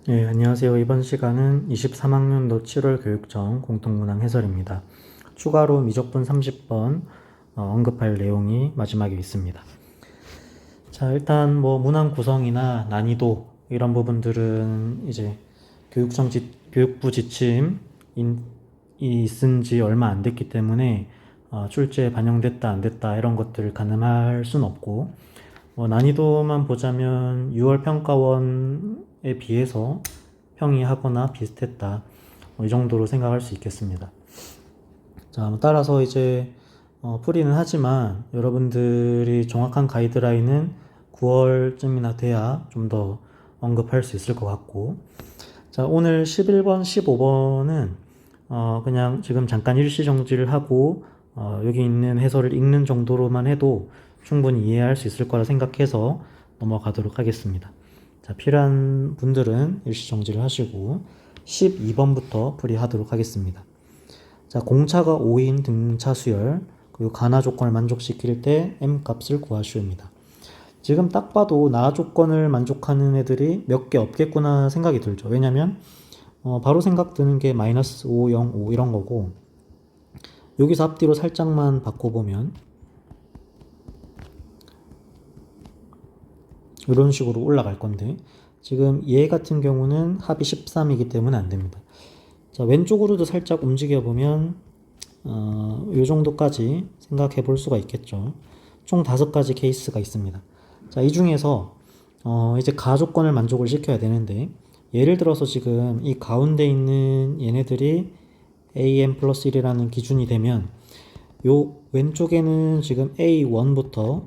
네, 안녕하세요. 이번 시간은 23학년도 7월 교육청 공통문항 해설입니다. 추가로 미적분 30번 언급할 내용이 마지막에 있습니다. 자, 일단 문항 구성이나 난이도 이런 부분들은 이제 교육부 지침이 있은 지 얼마 안 됐기 때문에 출제에 반영됐다 안 됐다 이런 것들을 가늠할 순 없고, 난이도만 보자면 6월 평가원에 비해서 평이하거나 비슷했다, 이 정도로 생각할 수 있겠습니다. 자, 따라서 이제 풀이는 하지만 여러분들이 정확한 가이드라인은 9월쯤이나 돼야 좀 더 언급할 수 있을 것 같고, 자, 오늘 11번, 15번은 그냥 지금 잠깐 일시 정지를 하고 여기 있는 해설을 읽는 정도로만 해도 충분히 이해할 수 있을 거라 생각해서 넘어가도록 하겠습니다. 자, 필요한 분들은 일시 정지를 하시고 12번부터 풀이하도록 하겠습니다. 자, 공차가 5인 등차 수열, 그리고 가나 조건을 만족시킬 때 m 값을 구하시오입니다. 지금 딱 봐도 나 조건을 만족하는 애들이 몇 개 없겠구나 생각이 들죠. 왜냐면 바로 생각 드는 게 마이너스 5, 0, 5 이런 거고, 여기서 앞뒤로 살짝만 바꿔보면 이런 식으로 올라갈 건데, 지금 얘 같은 경우는 합이 13이기 때문에 안 됩니다. 자, 왼쪽으로도 살짝 움직여보면 이 정도까지 생각해 볼 수가 있겠죠. 총 5가지 케이스가 있습니다. 자, 이 중에서 이제 가 조건을 만족을 시켜야 되는데, 예를 들어서 지금 이 가운데 있는 얘네들이 am 플러스 1이라는 기준이 되면 요 왼쪽에는 지금 a1부터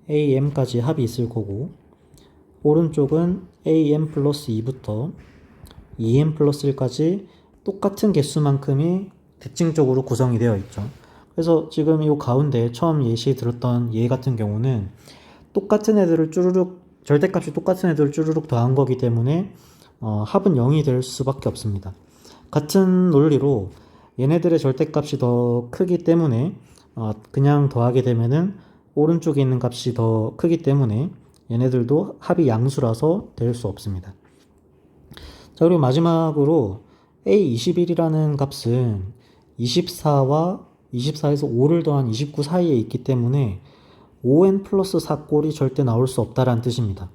am까지 합이 있을 거고, 오른쪽은 am 플러스 2부터 em 플러스 1까지 똑같은 개수만큼이 대칭적으로 구성이 되어 있죠. 그래서 지금 이 가운데 처음 예시 들었던 얘 같은 경우는 똑같은 애들을 쭈르륵, 절대값이 똑같은 애들을 쭈르륵 더한 거기 때문에 합은 0이 될 수밖에 없습니다. 같은 논리로 얘네들의 절대값이 더 크기 때문에 그냥 더하게 되면은 오른쪽에 있는 값이 더 크기 때문에 얘네들도 합이 양수라서 될 수 없습니다. 자, 그리고 마지막으로 A21이라는 값은 24와 24에서 5를 더한 29 사이에 있기 때문에 5n 플러스 4꼴이 절대 나올 수 없다라는 뜻입니다.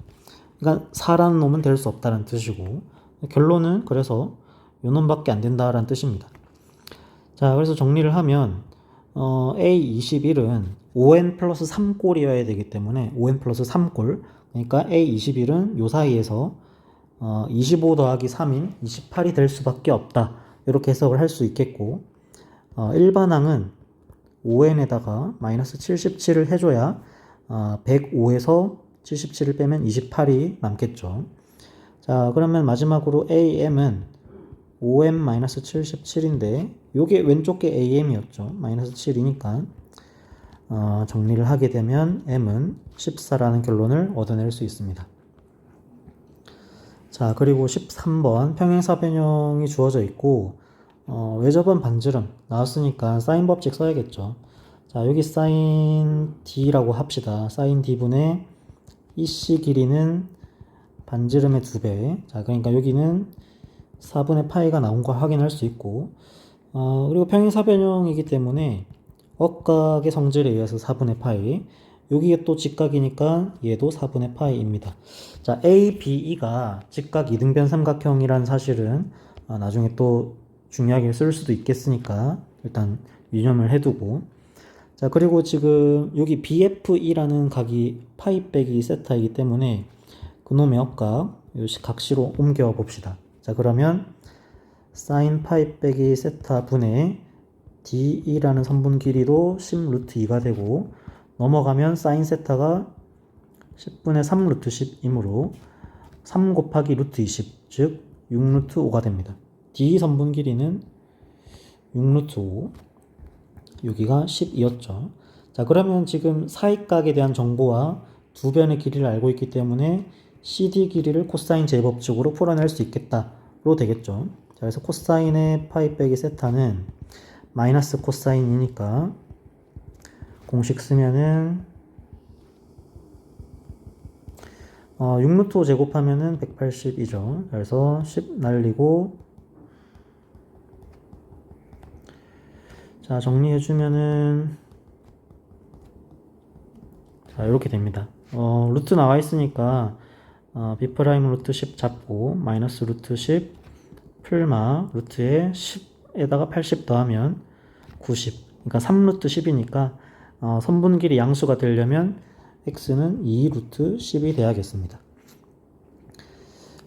그러니까 4라는 놈은 될 수 없다라는 뜻이고, 결론은 그래서 요 놈밖에 안 된다라는 뜻입니다. 자, 그래서 정리를 하면 A21은 5n 플러스 3꼴이어야 되기 때문에 5n 플러스 3꼴, 그러니까 A21은 요 사이에서 25 더하기 3인 28이 될 수밖에 없다, 이렇게 해석을 할 수 있겠고, 일반항은 5n에다가 마이너스 77을 해줘야 105에서 77을 빼면 28이 남겠죠. 자, 그러면 마지막으로 am은 5m-77인데 요게 왼쪽 게 am이었죠. 마이너스 7이니까 정리를 하게 되면 m은 14라는 결론을 얻어낼 수 있습니다. 자, 그리고 13번 평행사 변형이 주어져 있고 외접은 반지름 나왔으니까 사인 법칙 써야겠죠. 자, 여기 사인 d라고 합시다. 사인 d분의 EC 길이는 반지름의 2배. 자, 그러니까 여기는 4분의 파이가 나온 걸 확인할 수 있고, 그리고 평행사 변형이기 때문에 억각의 성질에 의해서 4분의 파이, 여기에 또 직각이니까 얘도 4분의 파이입니다. 자, A, B, E가 직각 이등변 삼각형이라는 사실은 나중에 또 중요하게 쓸 수도 있겠으니까 일단 유념을 해두고, 자, 그리고 지금 여기 BFE라는 각이 파이 빼기 세타이기 때문에 그놈의 억각 각시로 옮겨 봅시다. 자, 그러면 사인 파이 빼기 세타 분의 DE라는 선분 길이도 10 루트 2가 되고, 넘어가면 사인 세타가 10분의 3 루트 10이므로 3 곱하기 루트 20, 즉 6 루트 5가 됩니다. D 선분 길이는 6 루트 5, 여기가 12였죠. 자, 그러면 지금 사익각에 대한 정보와 두 변의 길이를 알고 있기 때문에 CD 길이를 코사인 제법칙으로 풀어낼 수 있겠다로 되겠죠. 자, 그래서 코사인의 파이 빼기 세타는 마이너스 코사인이니까 공식 쓰면은 6루트 5 제곱하면은 180이죠. 그래서 10 날리고, 자, 정리해주면은, 자, 이렇게 됩니다. 루트 나와 있으니까, B 프라임 루트 10 잡고, 마이너스 루트 10, 풀마, 루트에 10에다가 80 더하면 90. 그러니까 3루트 10이니까, 선분 길이 양수가 되려면, x는 2루트 10이 돼야겠습니다.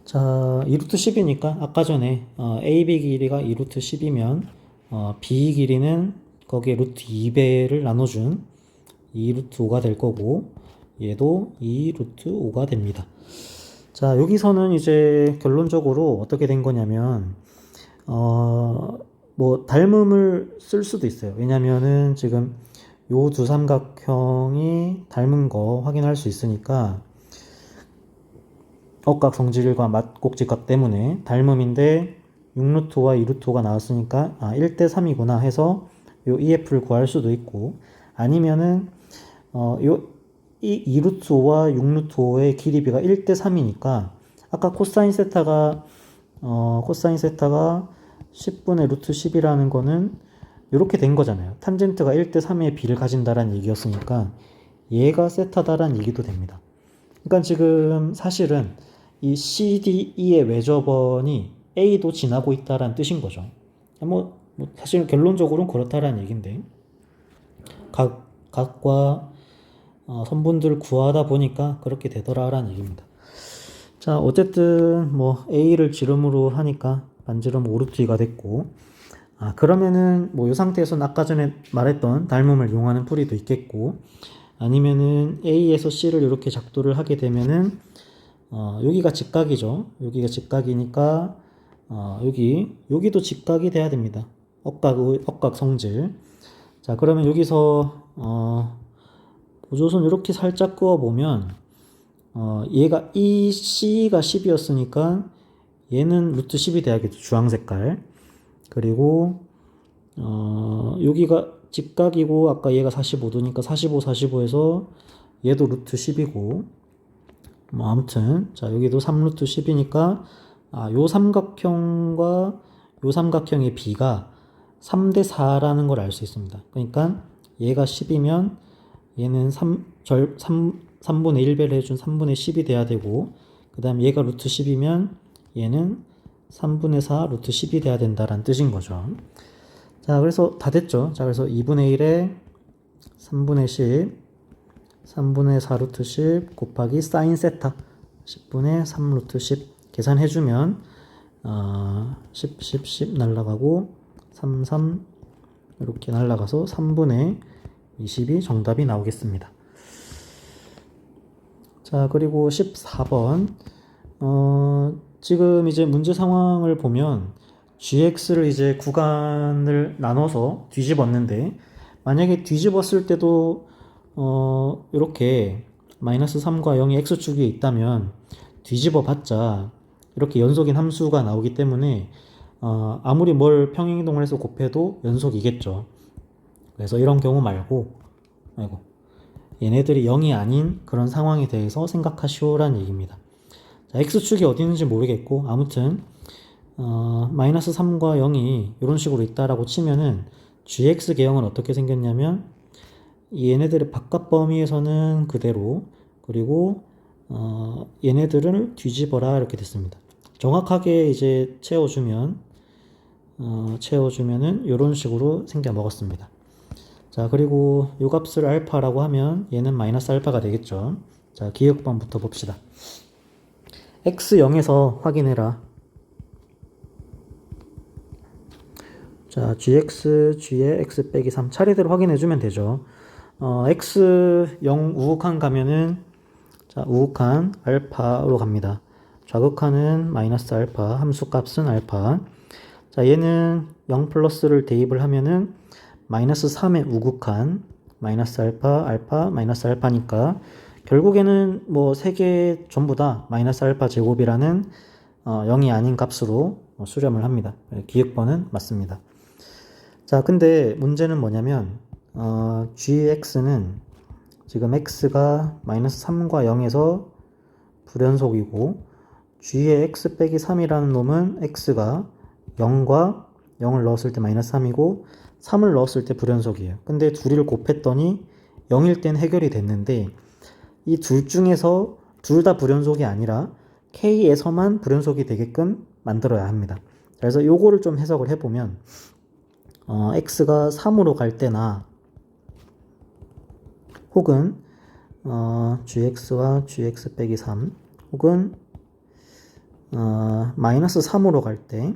자, 2루트 10이니까, 아까 전에, AB 길이가 2루트 10이면, B 길이는 거기에 루트 2배를 나눠준 2루트 5가 될 거고, 얘도 2루트 5가 됩니다. 자, 여기서는 이제 결론적으로 어떻게 된 거냐면, 뭐, 닮음을 쓸 수도 있어요. 왜냐면은 지금 요 두 삼각형이 닮은 거 확인할 수 있으니까, 억각 성질과 맞곡직각 때문에 닮음인데, 6루트와 2루트가 나왔으니까 1대 3이구나 해서 요 EF를 구할 수도 있고, 아니면은 이 2루트 5와 6루트 5의 길이비가 1대 3이니까 아까 코사인 세타가 10분의 루트 10이라는 거는 이렇게 된 거잖아요. 탄젠트가 1대 3의 비를 가진다라는 얘기였으니까 얘가 세타다라는 얘기도 됩니다. 그러니까 지금 사실은 이 CDE의 외접원이 A도 지나고 있다라는 뜻인 거죠. 뭐 사실 결론적으로는 그렇다라는 얘기인데, 각과 선분들을 구하다 보니까 그렇게 되더라라는 얘기입니다. 자, 어쨌든 뭐 A를 지름으로 하니까 반지름 5루트가 됐고, 그러면은 뭐 이 상태에서는 아까 전에 말했던 닮음을 이용하는 풀이도 있겠고, 아니면은 A에서 C를 이렇게 작도를 하게 되면은 여기가 직각이죠. 여기가 직각이니까 여기도 직각이 돼야 됩니다. 억각 성질. 자, 그러면 여기서 보조선 이렇게 살짝 그어 보면 얘가 이 C가 10이었으니까 얘는 루트 10이 돼야겠죠. 주황 색깔. 그리고 여기가 직각이고 아까 얘가 45도니까 45, 45에서 얘도 루트 10이고, 뭐 아무튼 자, 여기도 3루트 10이니까 요 삼각형과 요 삼각형의 비가 3대 4라는 걸 알 수 있습니다. 그러니까 얘가 10이면 얘는 3분의 1배를 해준 3분의 10이 돼야 되고, 그 다음 얘가 루트 10이면 얘는 3분의 4 루트 10이 돼야 된다라는 뜻인 거죠. 자, 그래서 다 됐죠. 자, 그래서 2분의 1에 3분의 10, 3분의 4 루트 10 곱하기 사인 세타 10분의 3 루트 10 계산해주면 10 날라가고 3 이렇게 날라가서 3분의 20이 정답이 나오겠습니다. 자, 그리고 14번 지금 이제 문제 상황을 보면 gx를 이제 구간을 나눠서 뒤집었는데, 만약에 뒤집었을 때도 이렇게 마이너스 3과 0이 x축에 있다면 뒤집어 봤자 이렇게 연속인 함수가 나오기 때문에 아무리 뭘 평행이동을 해서 곱해도 연속이겠죠. 그래서 이런 경우 말고, 얘네들이 0이 아닌 그런 상황에 대해서 생각하시오라는 얘기입니다. 자, x축이 어디 있는지 모르겠고, 아무튼 마이너스 3과 0이 이런 식으로 있다라고 치면은 gx 계형은 어떻게 생겼냐면, 얘네들의 바깥 범위에서는 그대로, 그리고 얘네들을 뒤집어라 이렇게 됐습니다. 정확하게 이제 채워주면은 이런 식으로 생겨 먹었습니다. 자, 그리고 요 값을 알파라고 하면 얘는 마이너스 알파가 되겠죠. 자, 기억번부터 봅시다. x0에서 확인해라. 자, gx, g의 x 빼기 3 차례대로 확인해주면 되죠. x0 우극한 가면은, 자, 우극한 알파로 갑니다. 좌극한은 마이너스 알파, 함수값은 알파. 자, 얘는 0 플러스를 대입을 하면은 마이너스 3의 우극한 마이너스 알파, 알파, 마이너스 알파니까 결국에는 뭐 3개 전부 다 마이너스 알파 제곱이라는 0이 아닌 값으로 수렴을 합니다. 기억번은 맞습니다. 자, 근데 문제는 뭐냐면 gx는 지금 x가 마이너스 3과 0에서 불연속이고 g의 x 빼기 3이라는 놈은 x가 0과 0을 넣었을 때 마이너스 3이고 3을 넣었을 때 불연속이에요. 근데 둘을 곱했더니 0일 땐 해결이 됐는데 이 둘 중에서 둘 다 불연속이 아니라 k에서만 불연속이 되게끔 만들어야 합니다. 그래서 요거를 좀 해석을 해보면 x가 3으로 갈 때나 혹은 gx와 gx 빼기 3 혹은 마이너스 3으로 갈 때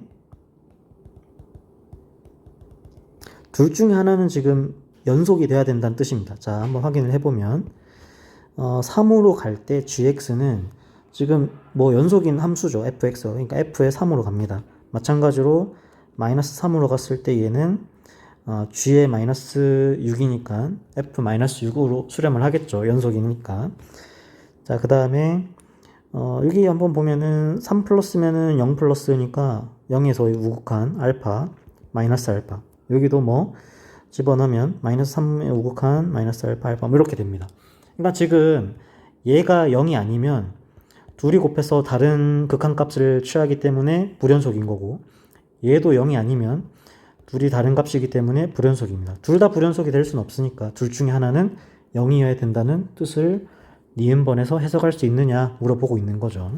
둘 중에 하나는 지금 연속이 돼야 된다는 뜻입니다. 자, 한번 확인을 해보면 3으로 갈 때 gx는 지금 뭐 연속인 함수죠. fx. 그러니까 f에 3으로 갑니다. 마찬가지로 마이너스 3으로 갔을 때 얘는 g에 마이너스 6이니까 f 마이너스 6으로 수렴을 하겠죠. 연속이니까. 자, 그 다음에 여기 한번 보면은 3 플러스면은 0 플러스니까 0에서 우극한 알파 마이너스 알파. 여기도 뭐 집어넣으면 마이너스 3에 우극한 마이너스 알파 알파 뭐 이렇게 됩니다. 그러니까 지금 얘가 0이 아니면 둘이 곱해서 다른 극한값을 취하기 때문에 불연속인 거고 얘도 0이 아니면 둘이 다른 값이기 때문에 불연속입니다. 둘 다 불연속이 될 수는 없으니까 둘 중에 하나는 0이어야 된다는 뜻을 니은번에서 해석할 수 있느냐 물어보고 있는 거죠.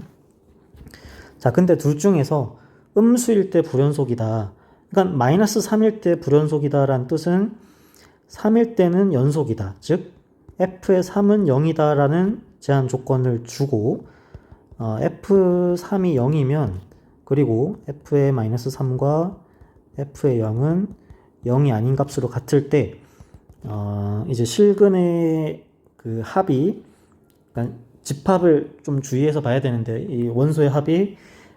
자, 근데 둘 중에서 음수일 때 불연속이다. 그러니까 마이너스 3일 때 불연속이다 라는 뜻은 3일 때는 연속이다. 즉 f의 3은 0이다 라는 제한 조건을 주고 f3이 0이면 그리고 f의 마이너스 3과 f의 0은 0이 아닌 값으로 같을 때 이제 실근의 그 합이 그러니까 집합을 좀 주의해서 봐야 되는데 이 원소의 합이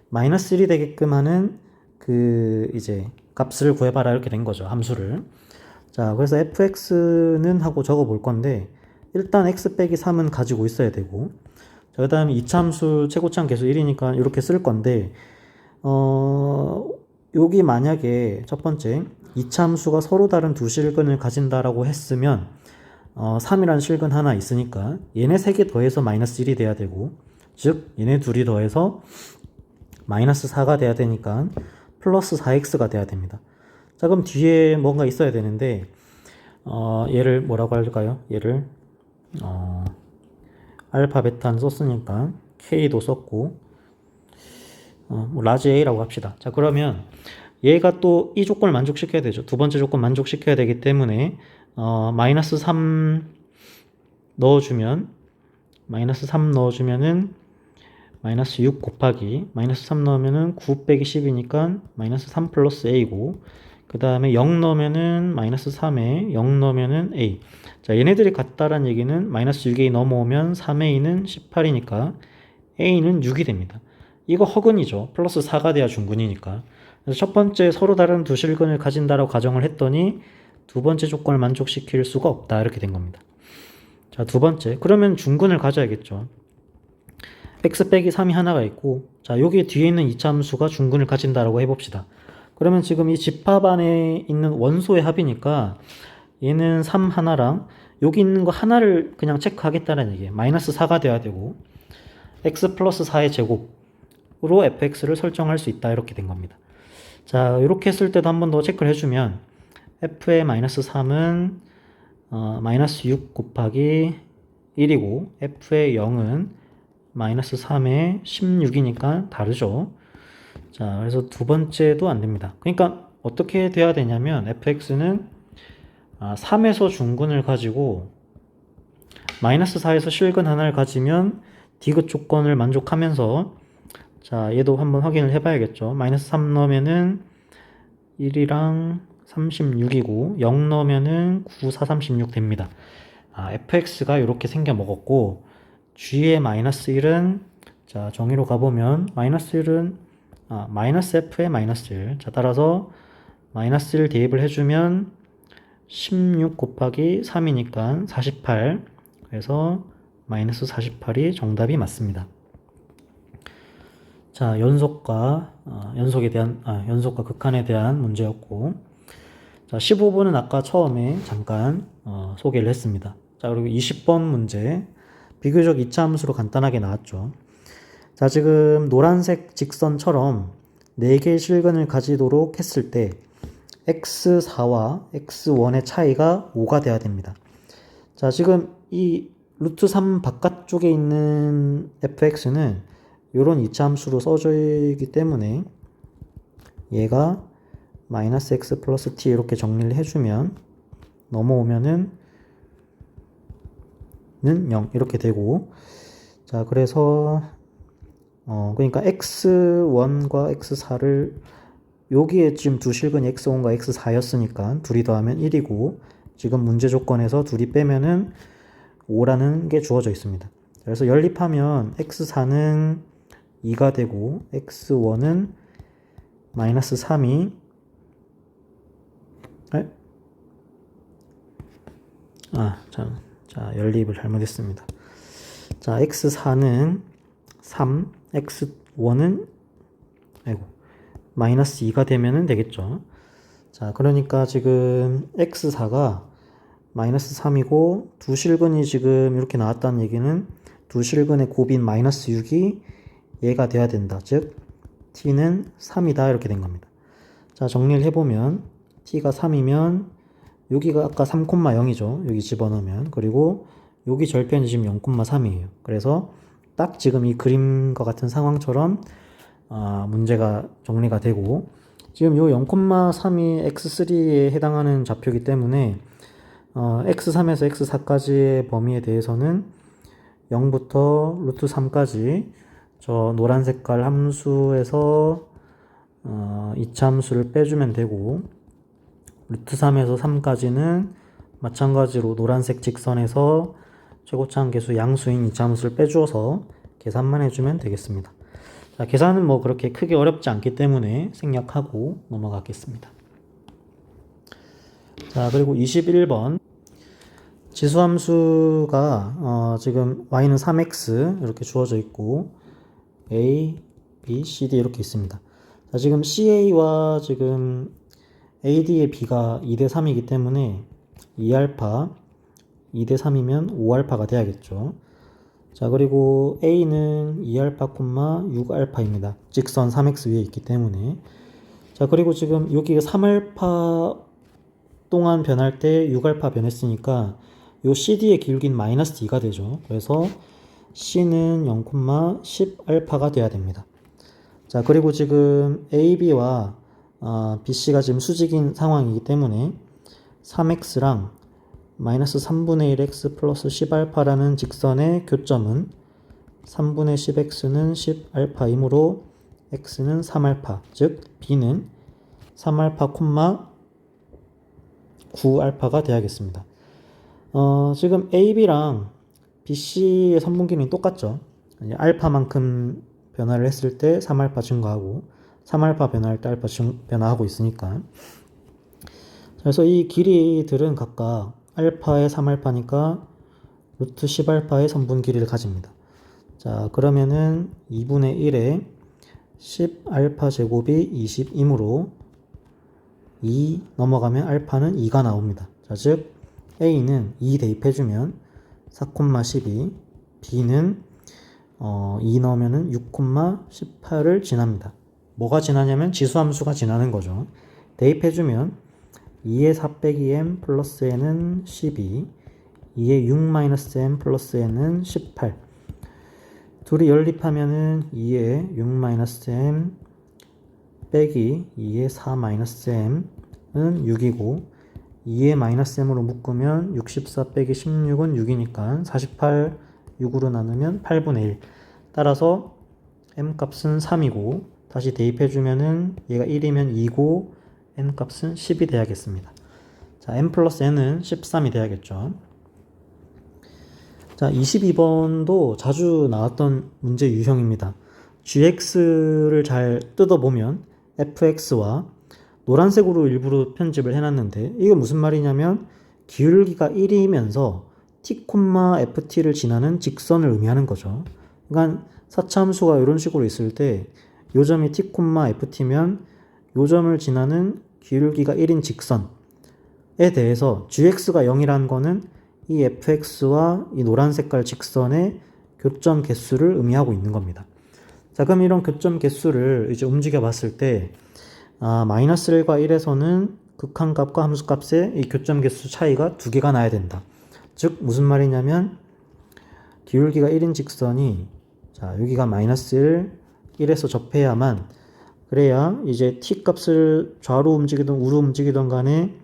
마이너스 1이 되게끔 하는 그 이제 값을 구해봐라 이렇게 된 거죠. 함수를. 자, 그래서 fx는 하고 적어 볼 건데 일단 x 빼기 3은 가지고 있어야 되고 자, 그 다음에 이차함수 최고차항 계수 1이니까 이렇게 쓸 건데 여기 만약에 첫 번째 이차함수가 서로 다른 두 실근을 가진다라고 했으면 3이라는 실근 하나 있으니까 얘네 3개 더해서 마이너스 1이 돼야 되고 즉 얘네 둘이 더해서 마이너스 4가 돼야 되니까 플러스 4x가 돼야 됩니다. 자, 그럼 뒤에 뭔가 있어야 되는데 얘를 뭐라고 할까요? 얘를 알파 베타는 썼으니까 k도 썼고 뭐 라지 a라고 합시다. 자, 그러면 얘가 또 이 조건을 만족시켜야 되죠. 두 번째 조건 만족시켜야 되기 때문에 마이너스 3 넣어주면 마이너스 3 넣어주면은 마이너스 6 곱하기 마이너스 3 넣으면은 9 빼기 10이니까 마이너스 3 플러스 a고 그 다음에 0 넣으면은 마이너스 3에 0 넣으면은 a. 자, 얘네들이 같다란 얘기는 마이너스 6a 넘어오면 3a는 18이니까 a는 6이 됩니다. 이거 허근이죠. 플러스 4가 돼야 중근이니까. 그래서 첫 번째 서로 다른 두 실근을 가진다라고 가정을 했더니 두 번째 조건을 만족시킬 수가 없다 이렇게 된 겁니다. 자, 두 번째 그러면 중근을 가져야겠죠. x 빼기 3이 하나가 있고 자, 여기 뒤에 있는 이차함수가 중근을 가진다라고 해봅시다. 그러면 지금 이 집합 안에 있는 원소의 합이니까 얘는 3 하나랑 여기 있는 거 하나를 그냥 체크하겠다는 얘기예요. 마이너스 4가 돼야 되고 x 플러스 4의 제곱으로 fx를 설정할 수 있다 이렇게 된 겁니다. 자, 이렇게 했을 때도 한 번 더 체크를 해주면 f의 마이너스 3은 마이너스 6 곱하기 1이고 f의 0은 마이너스 3에 16이니까 다르죠. 자, 그래서 두 번째도 안 됩니다. 그러니까 어떻게 돼야 되냐면 fx는 3에서 중근을 가지고 마이너스 4에서 실근 하나를 가지면 디귿 조건을 만족하면서 자, 얘도 한번 확인을 해봐야겠죠. 마이너스 3 넣으면은 1이랑 36이고 0 넣으면은 9, 4, 36 됩니다. fx가 이렇게 생겨 먹었고 g의 마이너스 1은 자, 정의로 가보면 마이너스 1은 마이너스 f의 마이너스 1. 자, 따라서 마이너스 1 대입을 해주면 16 곱하기 3이니까 48. 그래서 마이너스 48이 정답이 맞습니다. 자, 연속과 극한에 대한 문제였고, 자, 15번은 아까 처음에 잠깐 소개를 했습니다. 자, 그리고 20번 문제 비교적 이차 함수로 간단하게 나왔죠. 자, 지금 노란색 직선처럼 4개의 실근을 가지도록 했을 때 x4와 x1의 차이가 5가 돼야 됩니다. 자, 지금 이 루트 3 바깥쪽에 있는 fx는 이런 이차함수로 써져 있기 때문에 얘가 마이너스 x 플러스 t 이렇게 정리를 해주면 넘어오면은 0 이렇게 되고, 자, 그래서 그러니까 x1과 x4를 여기에 지금 두 실근이 x1과 x4였으니까 둘이 더하면 1이고, 지금 문제 조건에서 둘이 빼면은 5라는 게 주어져 있습니다. 그래서 연립하면 x4는 2가 되고 x1은 마이너스 3이 자, 연립을 잘못했습니다. 자, x4는 3, x1은 마이너스 2가 되면은 되겠죠. 자, 그러니까 지금 x4가 마이너스 3이고 두 실근이 지금 이렇게 나왔다는 얘기는 두 실근의 곱인 마이너스 6이 얘가 돼야 된다. 즉 t는 3이다 이렇게 된 겁니다. 자, 정리를 해보면 t가 3이면 여기가 아까 3,0이죠. 여기 집어넣으면. 그리고 여기 절편이 지금 0,3이에요. 그래서 딱 지금 이 그림과 같은 상황처럼 문제가 정리가 되고, 지금 요 0,3이 x3에 해당하는 좌표이기 때문에 x3에서 x4까지의 범위에 대해서는 0부터 루트 3까지 저 노란 색깔 함수에서 이차함수를 빼주면 되고, 루트 3에서 3까지는 마찬가지로 노란색 직선에서 최고차항 계수 양수인 이차함수를 빼주어서 계산만 해주면 되겠습니다. 자, 계산은 뭐 그렇게 크게 어렵지 않기 때문에 생략하고 넘어가겠습니다. 자, 그리고 21번 지수함수가 지금 y는 3x 이렇게 주어져 있고 a, b, c, d 이렇게 있습니다. 자, 지금 ca와 지금 ad의 b가 2대 3이기 때문에 2알파 2대 3이면 5알파가 돼야겠죠. 자, 그리고 a는 2알파, 6알파입니다. 직선 3x 위에 있기 때문에. 자, 그리고 지금 여기 3알파 동안 변할 때 6알파 변했으니까 요 cd의 기울기는 마이너스 d가 되죠. 그래서 c는 0,10알파가 돼야 됩니다. 자, 그리고 지금 ab와 bc가 지금 수직인 상황이기 때문에 3x랑 마이너스 3분의 1x 플러스 10알파라는 직선의 교점은 3분의 10x는 10알파이므로 x는 3알파, 즉 b는 3알파, 9알파가 되야겠습니다. 지금 ab랑 bc의 선분기는 똑같죠. 알파만큼 변화를 했을 때 3알파 증가하고 3알파 변화할 때 알파 변화하고 있으니까. 그래서 이 길이들은 각각 알파의 3알파니까 루트 10알파의 선분 길이를 가집니다. 자, 그러면은 2분의 1에 10알파 제곱이 20이므로 2 넘어가면 알파는 2가 나옵니다. 자, 즉 a는 2 대입해주면 4,12, b는 2 넣으면은 6,18을 지납니다. 뭐가 지나냐면 지수함수가 지나는 거죠. 대입해주면 2의 4 빼기 m 플러스 n은 12, 2의 6 마이너스 m 플러스 n은 18. 둘이 연립하면은 2의 6 마이너스 m 빼기 2의 4 마이너스 m은 6이고 2의 마이너스 m으로 묶으면 64 빼기 16은 6이니까 48 6으로 나누면 8분의 1. 따라서 m 값은 3이고 다시 대입해주면은 얘가 1이면 2고 n 값은 10이 돼야겠습니다. 자, m 플러스 n은 13이 돼야겠죠. 자, 22번도 자주 나왔던 문제 유형입니다. gx를 잘 뜯어보면 fx와 노란색으로 일부러 편집을 해놨는데 이게 무슨 말이냐면 기울기가 1이면서 t, ft를 지나는 직선을 의미하는 거죠. 그러니까 사차함수가 이런 식으로 있을 때 요 점이 t, ft면 요 점을 지나는 기울기가 1인 직선에 대해서 gx가 0이라는 거는 이 fx와 이 노란 색깔 직선의 교점 개수를 의미하고 있는 겁니다. 자, 그럼 이런 교점 개수를 이제 움직여 봤을 때, 마이너스 1과 1에서는 극한값과 함수값의 이 교점 개수 차이가 두 개가 나야 된다. 즉, 무슨 말이냐면, 기울기가 1인 직선이, 자, 여기가 마이너스 1에서 접해야만, 그래야 이제 t 값을 좌로 움직이든 우로 움직이든 간에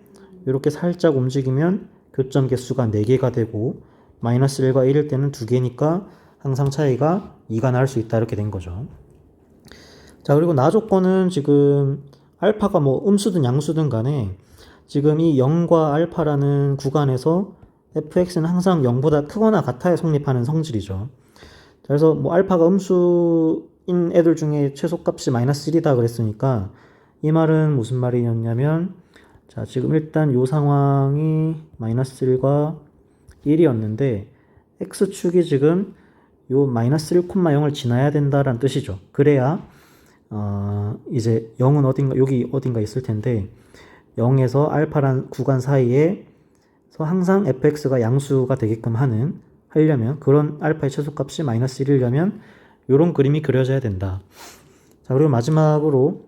이렇게 살짝 움직이면 교점 개수가 4개가 되고, 마이너스 1과 1일 때는 2개니까 항상 차이가 2가 날 수 있다. 이렇게 된 거죠. 자, 그리고 나 조건은 지금 알파가 뭐 음수든 양수든 간에 지금 이 0과 알파라는 구간에서 fx는 항상 0보다 크거나 같아야 성립하는 성질이죠. 그래서 뭐 알파가 음수인 애들 중에 최소값이 마이너스 1이다 그랬으니까 이 말은 무슨 말이었냐면, 자, 지금 일단 요 상황이 마이너스 1과 1이었는데 x축이 지금 요 마이너스 1,0을 지나야 된다라는 뜻이죠. 그래야 이제 0은 어딘가, 여기 어딘가 있을 텐데 0에서 알파란 구간 사이에서 항상 fx가 양수가 되게끔 하려면 그런 알파의 최소값이 마이너스 1이려면 요런 그림이 그려져야 된다. 자, 그리고 마지막으로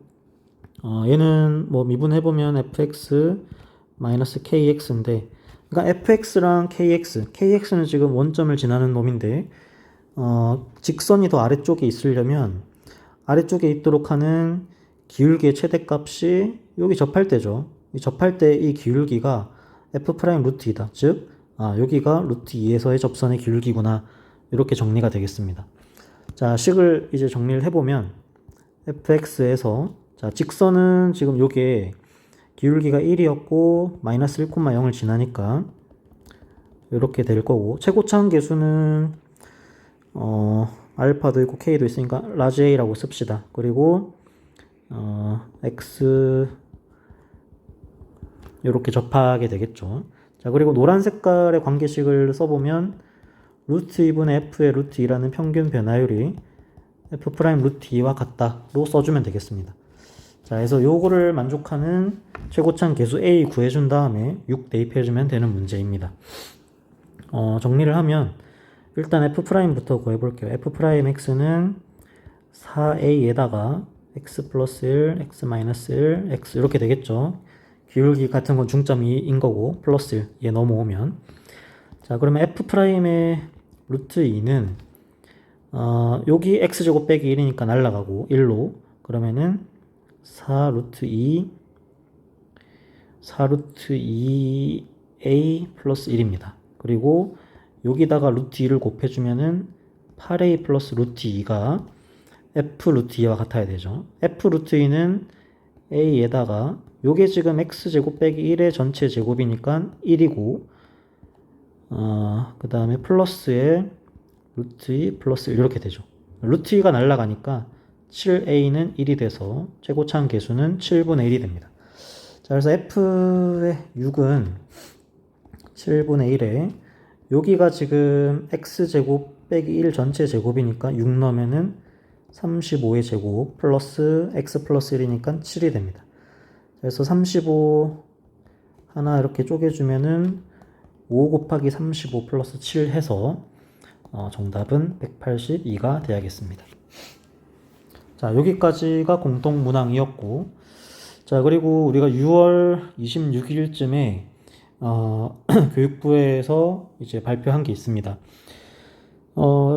얘는 뭐 미분해보면 fx 마이너스 kx인데, 그러니까 fx랑 kx는 지금 원점을 지나는 놈인데 직선이 더 아래쪽에 있으려면 아래쪽에 있도록 하는 기울기의 최대값이 여기 접할 때죠. 접할 때 이 기울기가 f 프라임 루트 2다. 즉, 여기가 루트 2에서의 접선의 기울기구나. 이렇게 정리가 되겠습니다. 자, 식을 이제 정리를 해보면 fx에서, 자, 직선은 지금 요게 기울기가 1이었고 마이너스 1,0을 지나니까 이렇게 될 거고, 최고차항 계수는 알파도 있고 k도 있으니까 라지 a라고 씁시다. 그리고 x 이렇게 접하게 되겠죠. 자, 그리고 노란 색깔의 관계식을 써보면 루트 2분의 f의 루트 2라는 평균 변화율이 f 프라임 루트 2와 같다로 써주면 되겠습니다. 자, 그래서 요거를 만족하는 최고차항 계수 a 구해준 다음에 6 대입해주면 되는 문제입니다. 정리를 하면 일단 f'부터 구해볼게요. f'x는 4a에다가 x 플러스 1, x 마이너스 1, x 이렇게 되겠죠. 기울기 같은 건 중점 2인 거고 플러스 1 얘 넘어오면, 자, 그러면 f'의 루트 2는 여기 x제곱 빼기 1이니까 날라가고 1로, 그러면은 4 루트 2 a 플러스 1입니다. 그리고 여기다가 루트 2를 곱해주면은 8a 플러스 루트 2가 f 루트 2와 같아야 되죠. f 루트 2는 a에다가 요게 지금 x제곱 빼기 1의 전체 제곱이니까 1이고, 그 다음에 플러스에 루트 2 플러스 1 이렇게 되죠. 루트 2가 날라가니까 7a는 1이 돼서 최고차항 계수는 7분의 1이 됩니다. 자, 그래서 f의 6은 7분의 1에 여기가 지금 x제곱 빼기 1 전체 제곱이니까 6 넣으면은 35의 제곱 플러스 x 플러스 1이니까 7이 됩니다. 그래서 35 하나 이렇게 쪼개주면은 5 곱하기 35 플러스 7 해서 정답은 182가 되야겠습니다. 자, 여기까지가 공통 문항이었고, 자, 그리고 우리가 6월 26일쯤에 교육부에서 이제 발표한 게 있습니다.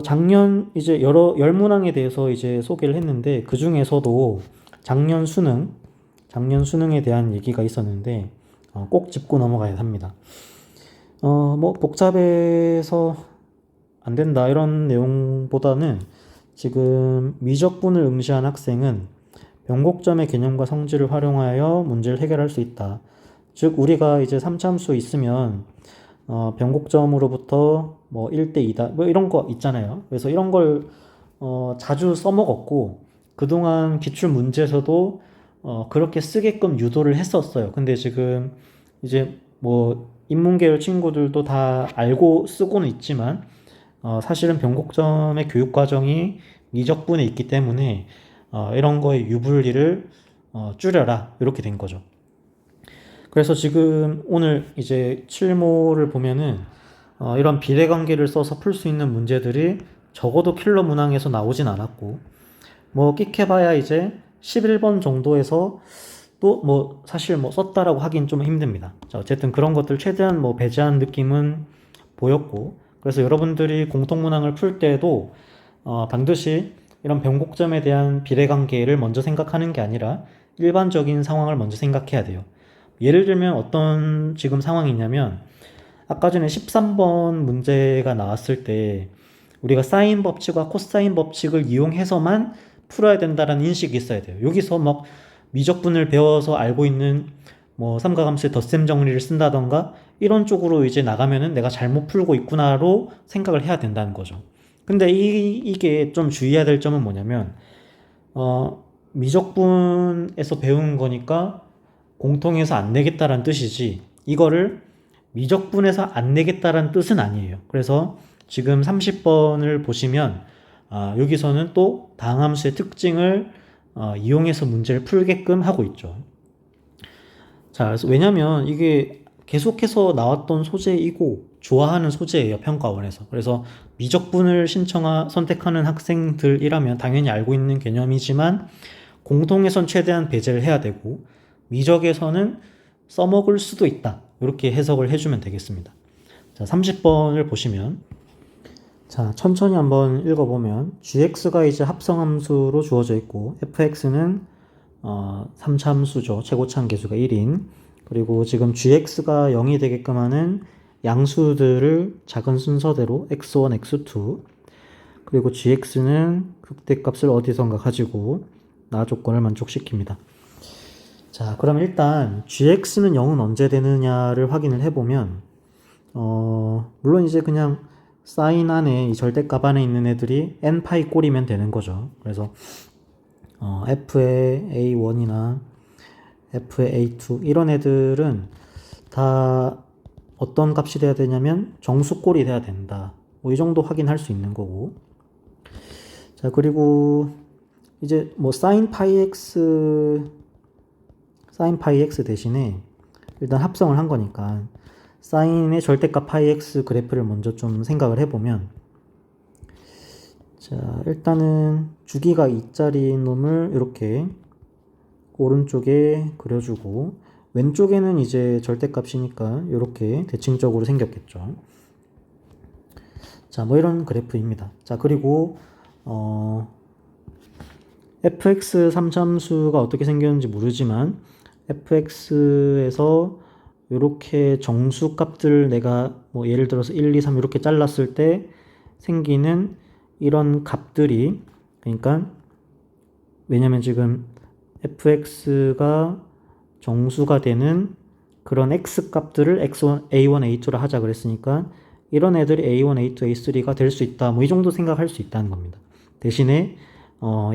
작년 이제 여러 열문항에 대해서 이제 소개를 했는데 그 중에서도 작년 수능에 대한 얘기가 있었는데 꼭 짚고 넘어가야 합니다. 뭐 복잡해서 안 된다 이런 내용보다는 지금 미적분을 응시한 학생은 변곡점의 개념과 성질을 활용하여 문제를 해결할 수 있다. 즉 우리가 이제 3참수 있으면 변곡점으로부터 뭐 1대 2다 뭐 이런 거 있잖아요. 그래서 이런 걸 자주 써먹었고 그동안 기출 문제에서도 그렇게 쓰게끔 유도를 했었어요. 근데 지금 이제 뭐 인문계열 친구들도 다 알고 쓰고는 있지만 사실은 변곡점의 교육 과정이 미적분에 있기 때문에 이런 거의 유불리를 줄여라 이렇게 된 거죠. 그래서 지금 오늘 이제 7모를 보면은 이런 비례관계를 써서 풀 수 있는 문제들이 적어도 킬러 문항에서 나오진 않았고, 뭐 끽해봐야 이제 11번 정도에서 또 뭐 사실 뭐 썼다라고 하긴 좀 힘듭니다. 자, 어쨌든 그런 것들 최대한 뭐 배제한 느낌은 보였고, 그래서 여러분들이 공통문항을 풀 때도 반드시 이런 변곡점에 대한 비례관계를 먼저 생각하는 게 아니라 일반적인 상황을 먼저 생각해야 돼요. 예를 들면 어떤 지금 상황이 있냐면, 아까 전에 13번 문제가 나왔을 때 우리가 사인 법칙과 코사인 법칙을 이용해서만 풀어야 된다는 인식이 있어야 돼요. 여기서 막 미적분을 배워서 알고 있는 뭐 삼각함수의 덧셈 정리를 쓴다던가 이런 쪽으로 이제 나가면은 내가 잘못 풀고 있구나로 생각을 해야 된다는 거죠. 근데 이게 좀 주의해야 될 점은 뭐냐면, 미적분에서 배운 거니까 공통에서 안 내겠다라는 뜻이지, 이거를 미적분에서 안 내겠다라는 뜻은 아니에요. 그래서 지금 30번을 보시면 여기서는 또 다항함수의 특징을 이용해서 문제를 풀게끔 하고 있죠. 자, 그래서 왜냐면 이게 계속해서 나왔던 소재이고 좋아하는 소재예요, 평가원에서. 그래서 미적분을 선택하는 학생들이라면 당연히 알고 있는 개념이지만 공통에선 최대한 배제를 해야 되고 미적에서는 써먹을 수도 있다, 이렇게 해석을 해주면 되겠습니다. 자, 30번을 보시면, 자, 천천히 한번 읽어보면 gx가 이제 합성함수로 주어져 있고 fx는 3차 함수죠. 최고차항 계수가 1인. 그리고 지금 gx가 0이 되게끔 하는 양수들을 작은 순서대로 x1, x2, 그리고 gx는 극대값을 어디선가 가지고 나 조건을 만족시킵니다. 자, 그럼 일단 gx는 0은 언제 되느냐를 확인을 해보면, 물론 이제 그냥 사인 안에 이 절대값 안에 있는 애들이 n파이 꼴이면 되는 거죠. 그래서 f의 a1이나 f의 a2 이런 애들은 다 어떤 값이 돼야 되냐면 정수꼴이 돼야 된다, 뭐 이 정도 확인할 수 있는 거고. 자, 그리고 이제 뭐 sin 파이 x 대신에 일단 합성을 한 거니까 사인의 절대값 파이 x 그래프를 먼저 좀 생각을 해보면, 자, 일단은 주기가 2짜리인 놈을 이렇게 오른쪽에 그려주고 왼쪽에는 이제 절대값이니까 이렇게 대칭적으로 생겼겠죠. 자, 뭐 이런 그래프입니다. 자, 그리고 fx 3참수가 어떻게 생겼는지 모르지만 fx에서 이렇게 정수값들을 내가 뭐 예를 들어서 1, 2, 3 이렇게 잘랐을 때 생기는 이런 값들이, 그러니까 왜냐면 지금 fx가 정수가 되는 그런 x 값들을 x1, a1, a2라 하자 그랬으니까 이런 애들이 a1, a2, a3가 될 수 있다, 뭐 이 정도 생각할 수 있다는 겁니다. 대신에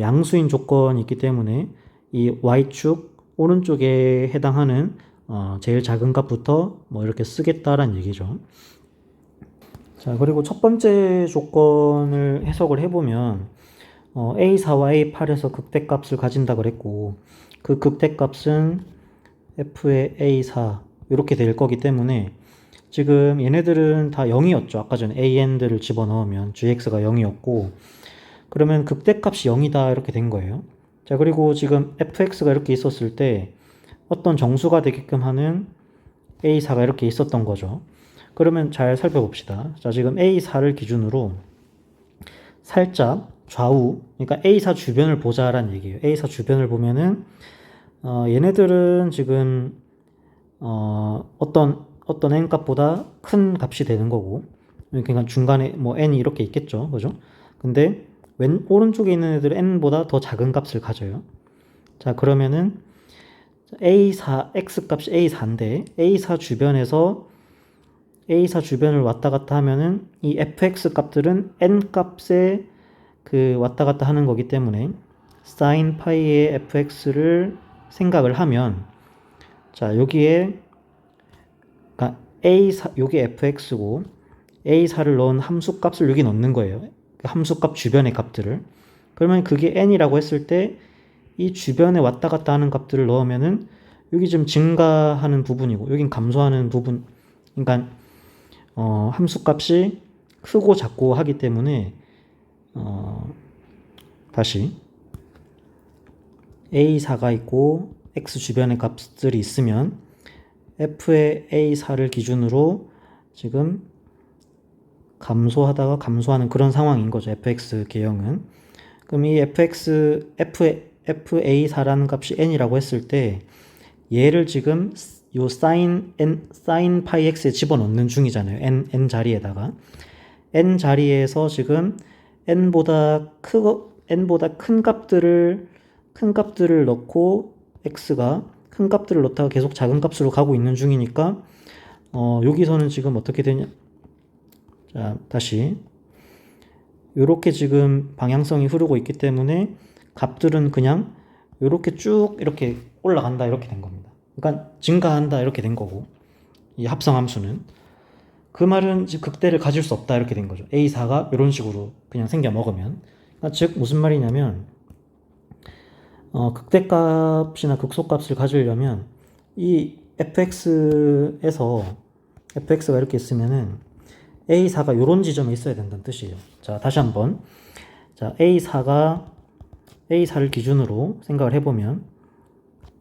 양수인 조건이 있기 때문에 이 y축 오른쪽에 해당하는 제일 작은 값부터 뭐 이렇게 쓰겠다라는 얘기죠. 자, 그리고 첫 번째 조건을 해석을 해보면 A4와 A8에서 극대값을 가진다 그랬고, 그 극대값은 F의 A4 이렇게 될 거기 때문에 지금 얘네들은 다 0이었죠. 아까 전에 AND를 집어넣으면 GX가 0이었고, 그러면 극대값이 0이다 이렇게 된 거예요. 자, 그리고 지금 fx가 이렇게 있었을 때 어떤 정수가 되게끔 하는 a4가 이렇게 있었던 거죠. 그러면 잘 살펴봅시다. 자, 지금 a4를 기준으로 살짝 좌우, 그러니까 a4 주변을 보자라는 얘기예요. a4 주변을 보면은 얘네들은 지금 어떤 n 값보다 큰 값이 되는 거고, 그러니까 중간에 뭐 n이 이렇게 있겠죠, 그죠? 근데 오른쪽에 있는 애들은 n보다 더 작은 값을 가져요. 자, 그러면은 A4, X값이 A4인데 A4 주변을 왔다 갔다 하면은 이 fx 값들은 n 값에 그 왔다 갔다 하는 거기 때문에 sin 파이의 fx를 생각을 하면, 자, 여기에 그러니까 A4, 요게 fx고 A4를 넣은 함수 값을 여기 넣는 거예요. 함수값 주변의 값들을. 그러면 그게 n이라고 했을 때 이 주변에 왔다 갔다 하는 값들을 넣으면은 여기 좀 증가하는 부분이고 여긴 감소하는 부분, 그러니까 함수값이 크고 작고 하기 때문에 다시 A4가 있고 X 주변의 값들이 있으면 F의 A4를 기준으로 지금 감소하다가 감소하는 그런 상황인 거죠. fx 계형은. 그럼 이 fa4라는 값이 n이라고 했을 때 얘를 지금 요 sin 파이 x에 집어넣는 중이잖아요. n 자리에다가. n 자리에서 지금 n보다 큰 값들을 넣고 x가 큰 값들을 넣다가 계속 작은 값으로 가고 있는 중이니까 여기서는 지금 어떻게 되냐. 자, 다시 요렇게 지금 방향성이 흐르고 있기 때문에 값들은 그냥 요렇게 쭉 이렇게 올라간다 이렇게 된 겁니다. 그러니까 증가한다 이렇게 된 거고, 이 합성함수는 그 말은 지금 극대를 가질 수 없다 이렇게 된 거죠. A4가 이런 식으로 그냥 생겨 먹으면. 그러니까 즉 무슨 말이냐면 극대값이나 극소값을 가지려면 이 fx가 이렇게 있으면은 A4가 이런 지점에 있어야 된다는 뜻이에요. 자, 다시 한번. 자, A4를 기준으로 생각을 해보면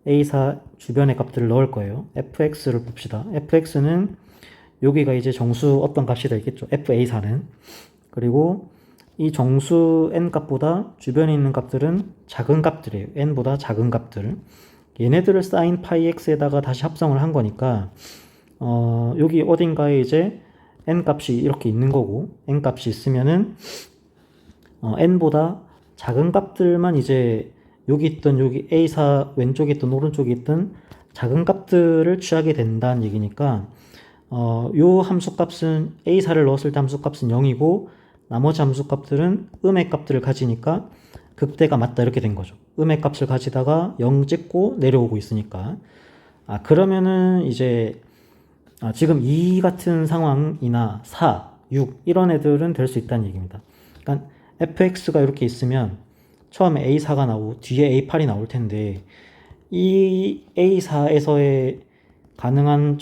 A4 주변의 값들을 넣을 거예요. fx를 봅시다. fx는 여기가 이제 정수 어떤 값이 되겠죠. fa4는. 그리고 이 정수 n 값보다 주변에 있는 값들은 작은 값들이에요. n보다 작은 값들. 얘네들을 sin 파이 x에다가 다시 합성을 한 거니까 여기 어딘가에 이제 n 값이 이렇게 있는 거고, n 값이 있으면은 n보다 작은 값들만 이제 여기 A4 왼쪽에 있던 오른쪽에 있던 작은 값들을 취하게 된다는 얘기니까 요 함수값은 A4를 넣었을 때 함수값은 0이고 나머지 함수값들은 음의 값들을 가지니까 극대가 맞다 이렇게 된 거죠. 음의 값을 가지다가 0 찍고 내려오고 있으니까. 그러면은 이제 지금 2 같은 상황이나 4, 6 이런 애들은 될 수 있다는 얘기입니다. 그러니까 fx가 이렇게 있으면 처음에 a4가 나오고 뒤에 a8이 나올 텐데 이 a4에서의 가능한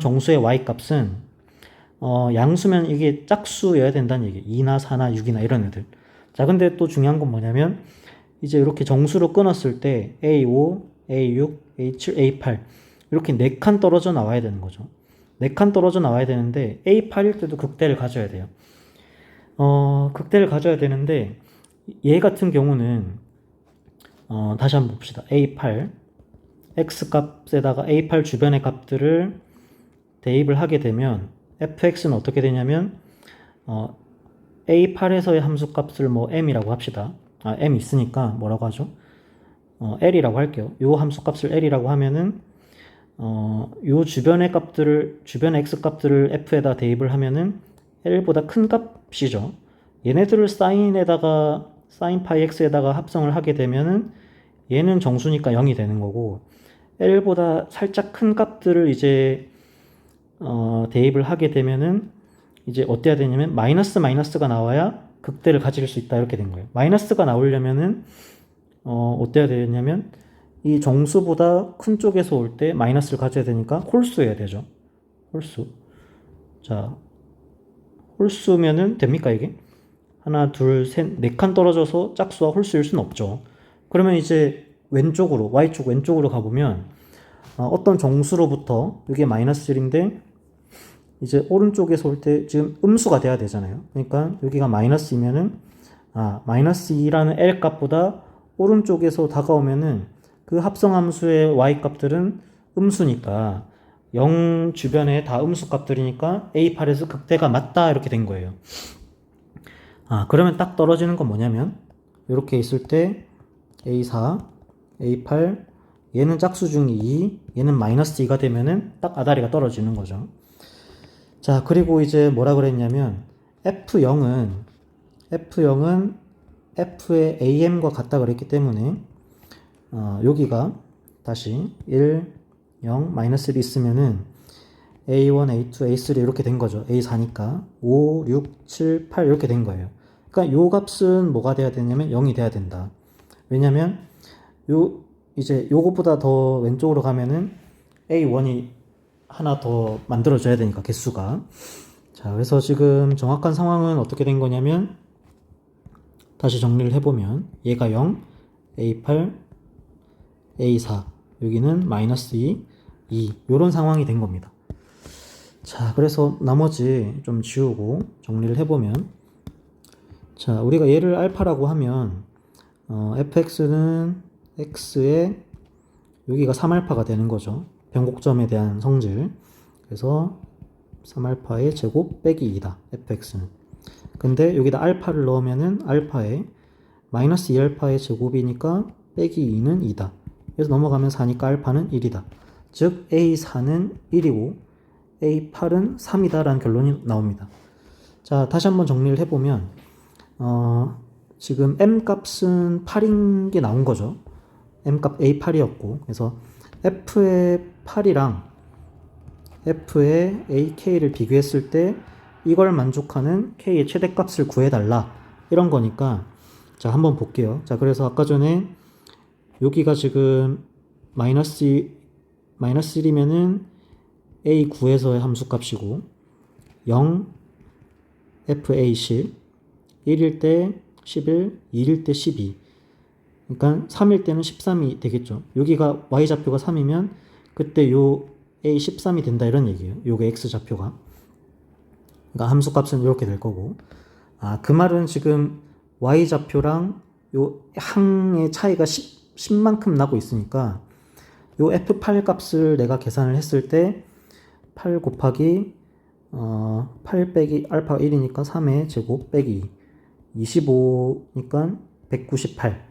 정수의 y 값은 양수면 이게 짝수여야 된다는 얘기예요. 2나 4나 6이나 이런 애들. 자, 근데 또 중요한 건 뭐냐면 이제 이렇게 정수로 끊었을 때 a5, a6, a7, a8 이렇게 4칸 떨어져 나와야 되는 거죠. 4칸 떨어져 나와야 되는데 A8일 때도 극대를 가져야 돼요. 극대를 가져야 되는데 얘 같은 경우는 다시 한번 봅시다. A8 X값에다가 A8 주변의 값들을 대입을 하게 되면 fx는 어떻게 되냐면 A8에서의 함수값을 뭐 m이라고 합시다. m 있으니까 뭐라고 하죠? l이라고 할게요. 요 함수값을 l이라고 하면은 요 주변의 x값들을 f에다 대입을 하면은 l보다 큰 값이죠. 얘네들을 sin 파이 x에다가 합성을 하게 되면은 얘는 정수니까 0이 되는 거고 l보다 살짝 큰 값들을 이제 대입을 하게 되면은 이제 어때야 되냐면 마이너스가 나와야 극대를 가질 수 있다 이렇게 된 거예요. 마이너스가 나오려면은 어때야 되냐면 이 정수보다 큰 쪽에서 올 때 마이너스를 가져야 되니까 홀수여야 되죠. 홀수. 자, 홀수면은 됩니까 이게? 하나, 둘, 셋, 4칸 떨어져서 짝수와 홀수일 수는 없죠. 그러면 이제 왼쪽으로, y축 왼쪽으로 가보면 어떤 정수로부터 이게 마이너스 1인데 이제 오른쪽에서 올 때 지금 음수가 돼야 되잖아요. 그러니까 여기가 마이너스이면은 마이너스 2라는 L 값보다 오른쪽에서 다가오면은 그 합성함수의 y 값들은 음수니까 0 주변에 다 음수 값들이니까 A8에서 극대가 맞다 이렇게 된 거예요. 그러면 딱 떨어지는 건 뭐냐면 이렇게 있을 때 A4, A8 얘는 짝수 중에 2, 얘는 마이너스 2가 되면은 딱 아다리가 떨어지는 거죠. 자, 그리고 이제 뭐라 그랬냐면 F0은 F의 AM과 같다 그랬기 때문에 여기가 다시 1, 0, 마이너스 1이 있으면은 A1, A2, A3 이렇게 된 거죠. A4니까 5, 6, 7, 8 이렇게 된 거예요. 그러니까 요 값은 뭐가 돼야 되냐면 0이 돼야 된다. 왜냐면 이제 요것보다 더 왼쪽으로 가면은 A1이 하나 더 만들어져야 되니까 개수가. 자, 그래서 지금 정확한 상황은 어떻게 된 거냐면 다시 정리를 해보면 얘가 0, A8, A4 여기는 마이너스 2, 2 요런 상황이 된 겁니다. 자, 그래서 나머지 좀 지우고 정리를 해보면, 자, 우리가 얘를 알파라고 하면 fx는 x의 여기가 3알파가 되는 거죠. 변곡점에 대한 성질. 그래서 3알파의 제곱 빼기 2다. fx는. 근데 여기다 알파를 넣으면은 알파에 마이너스 2알파의 제곱이니까 빼기 2는 2다. 그래서 넘어가면 4니까 알파는 1이다. 즉 A4는 1이고 A8은 3이다 라는 결론이 나옵니다. 자, 다시 한번 정리를 해보면 지금 M값은 8인 게 나온 거죠. M값 A8이었고, 그래서 F의 8이랑 F의 AK를 비교했을 때 이걸 만족하는 K의 최대값을 구해달라 이런 거니까, 자, 한번 볼게요. 자, 그래서 아까 전에 여기가 지금 마이너스 1이면은 A9에서의 함수값이고 0 FA10 1일 때 11, 2일 때 12 그러니까 3일 때는 13이 되겠죠. 여기가 Y좌표가 3이면 그때 요 A13이 된다 이런 얘기예요. 요게 X좌표가. 그러니까 함수값은 이렇게 될 거고, 그 말은 지금 Y좌표랑 요 항의 차이가 10만큼 나고 있으니까 요 F8 값을 내가 계산을 했을 때 8 곱하기 8 빼기 알파가 1이니까 3의 제곱 빼기 25니까 198.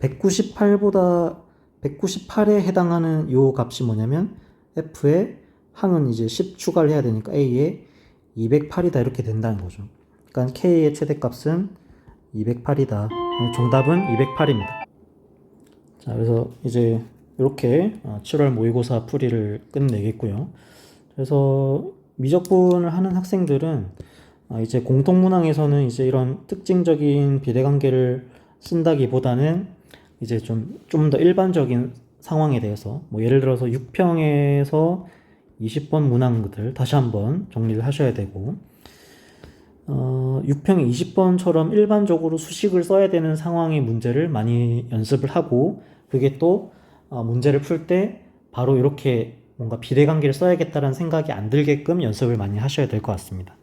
198보다 198에 해당하는 요 값이 뭐냐면 F의 항은 이제 10 추가를 해야 되니까 A에 208이다 이렇게 된다는 거죠. 그러니까 K의 최대값은 208이다. 정답은 208입니다. 자, 그래서 이제 이렇게 7월 모의고사 풀이를 끝내겠고요. 그래서 미적분을 하는 학생들은 이제 공통문항에서는 이제 이런 특징적인 비례관계를 쓴다기보다는 이제 좀 더 일반적인 상황에 대해서, 뭐 예를 들어서 6평에서 20번 문항들 다시 한번 정리를 하셔야 되고, 6평에 20번처럼 일반적으로 수식을 써야 되는 상황의 문제를 많이 연습을 하고, 그게 또 문제를 풀 때 바로 이렇게 뭔가 비례관계를 써야겠다라는 생각이 안 들게끔 연습을 많이 하셔야 될 것 같습니다.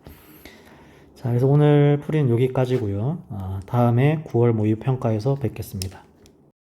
자, 그래서 오늘 풀이는 여기까지고요. 다음에 9월 모의평가에서 뵙겠습니다.